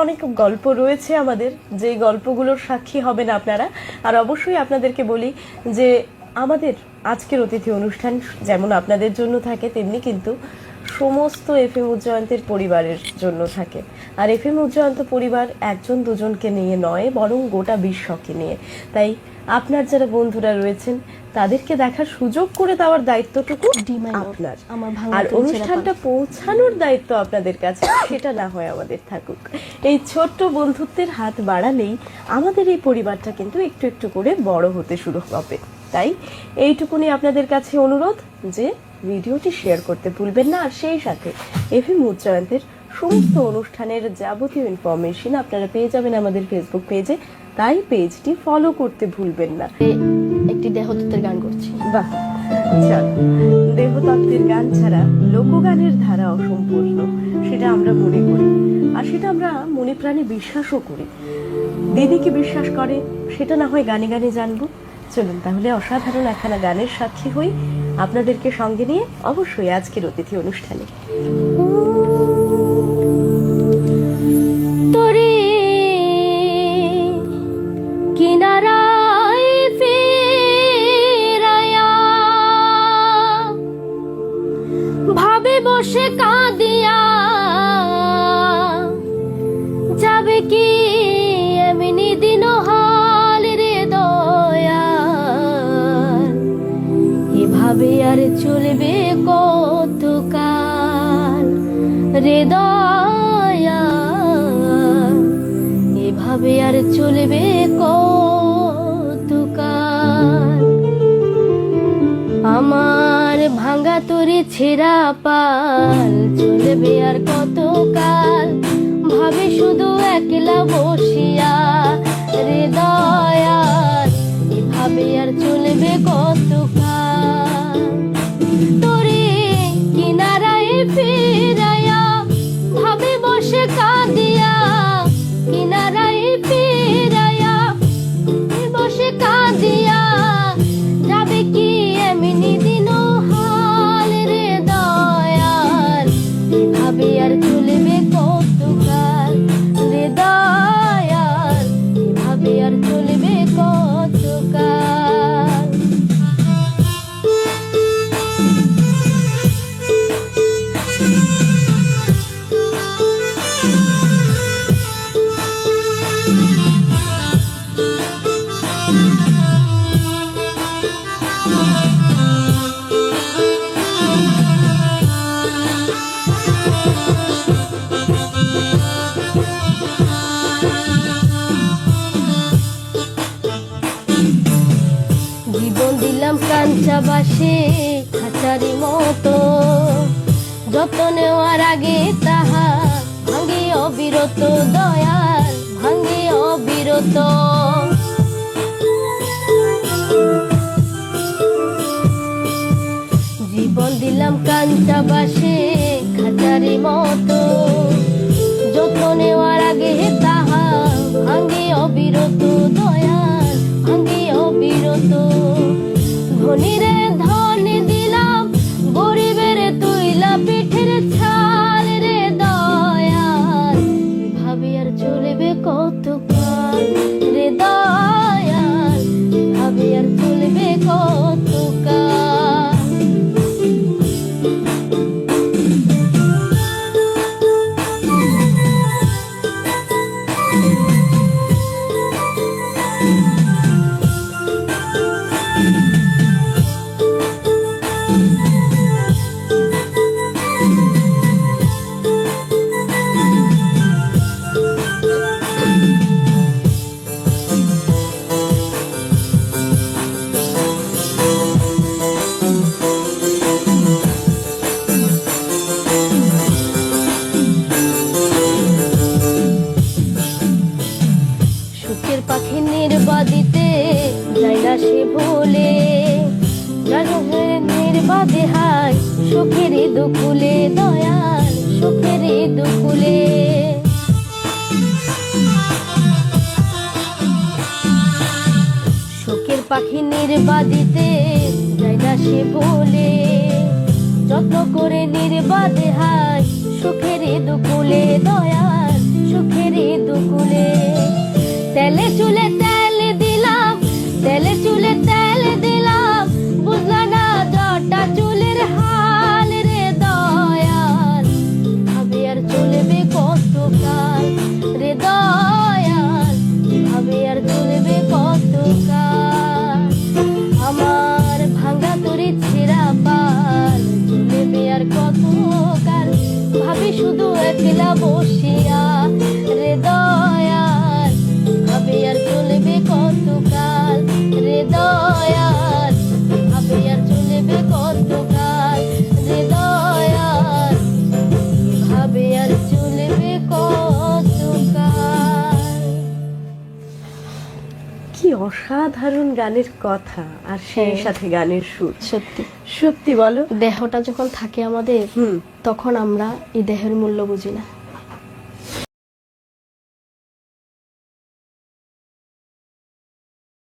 অনেক গল্প রয়েছে আমাদের, যে গল্পগুলোর সাক্ষী হবেন আপনারা। আর অবশ্যই আপনাদেরকে বলি যে আমাদের আজকের অতিথি অনুষ্ঠান যেমন আপনাদের জন্য থাকে, তেমনি কিন্তু সমস্ত এফএম উজ্জয়ন্তের পরিবারের জন্য থাকে। আর এফএম উজ্জয়ন্ত পরিবার একজন দুজনকে নিয়ে নয়, বরং গোটা বিশ্বকে নিয়ে। তাই আপনার যারা বন্ধুরা রয়েছেন তাদেরকে দেখার সুযোগ করে দেওয়ার দায়িত্বটুকু আপনার, আর অনুষ্ঠানটা পৌঁছানোর দায়িত্ব আপনাদের কাছে, সেটা না হয় আমাদের থাকুক। এই ছোট্ট বন্ধুত্বের হাত বাড়ালেই আমাদের এই পরিবারটা কিন্তু একটু একটু করে বড় হতে শুরু হবে। তাই এইটুকুনি আপনাদের কাছে অনুরোধ যে ভিডিওটি শেয়ার করতে ভুলবেন না। আর সেই সাথে এফএম উজ্জয়ন্তের সমস্ত অনুষ্ঠানের যাবতীয় ইনফরমেশন আপনারা পেয়ে যাবেন আমাদের ফেসবুক পেজে, তাই পেজটি ফলো করতে ভুলবেন না। একটি দেহতত্ত্বের গান করছি। বাহ, চল। দেহতত্ত্বের গান ছাড়া লোকগানের ধারা অসম্পূর্ণ, সেটা আমরা মনে করি, আর সেটা আমরা মনে প্রাণে বিশ্বাসও করি। দিদি কি বিশ্বাস করে সেটা না হয় গানে গানে জানবো। চলুন তাহলে অসাধারণ একখানা গানের সাক্ষী হই আপনাদেরকে সঙ্গে নিয়ে, অবশ্যই আজকের অতিথি অনুষ্ঠানে। তোরে কিনারায় ফিরায়া ভাবে বসে কাঁদিয়া যাবে কি এমনি দিন হাল রে দয়াল, এভাবে আর চলবে কতকাল রে দয়াল, এভাবে আর চলবে কতকাল। আমার ভাঙা তোরে ছেঁড়া পাল চলবে আর কতকাল, ভাবে শুধু একলা বসিয়া রে দয়াল, এভাবে আর চলবে কতকাল। তোরে কিনারায় ফিরায়া ভাবে বসে কাঁদিয়া, কিনারায় ফিরায়া বসে কাঁদিয়া যাবে কি এমনি দিন হাল রে দয়াল, এভাবে আর চলবে কতকাল রে দয়াল, এভাবে আর চলবে কতকাল। জীবন দিলাম কাঞ্চা বাসে খাঁচারি মতো, যত নেওয়ার আগে তাহা ভাঙে অবিরত দয়াল, ভাঙে অবিরত। জীবন দিলাম কাঞ্চা বাসে খাঁচারি মতো, যত নেওয়ার আগে তাহা ভাঙে অবিরত দয়াল, ভাঙে অবিরত। ধনীরে ধন দিলাম, গরিবের তুইলা পিঠের ছাল রে দয়াল, এভাবে আর চলবে কতকাল রে দয়াল, এভাবে আর চলবে কতকাল। সুখের পাখি নির্বাদিতে যায় না সে ভুলে, নির্বাদে হায় সুখের দুকুলে দয়াল, সুখের দুকুলে। সুখের পাখি নির্বাদিতে যায় না সে ভুলে, যত্ন করে নির্বাদে হায় সুখের দুকুলে দয়াল, সুখের অসাধারণ গানের কথা আর সেই হ্যাঁ। সাথে গানের সুর। সত্যি সত্যি বলো। দেহটা যখন থাকে আমাদের হুম। তখন আমরা এই দেহের মূল্য বুঝি না।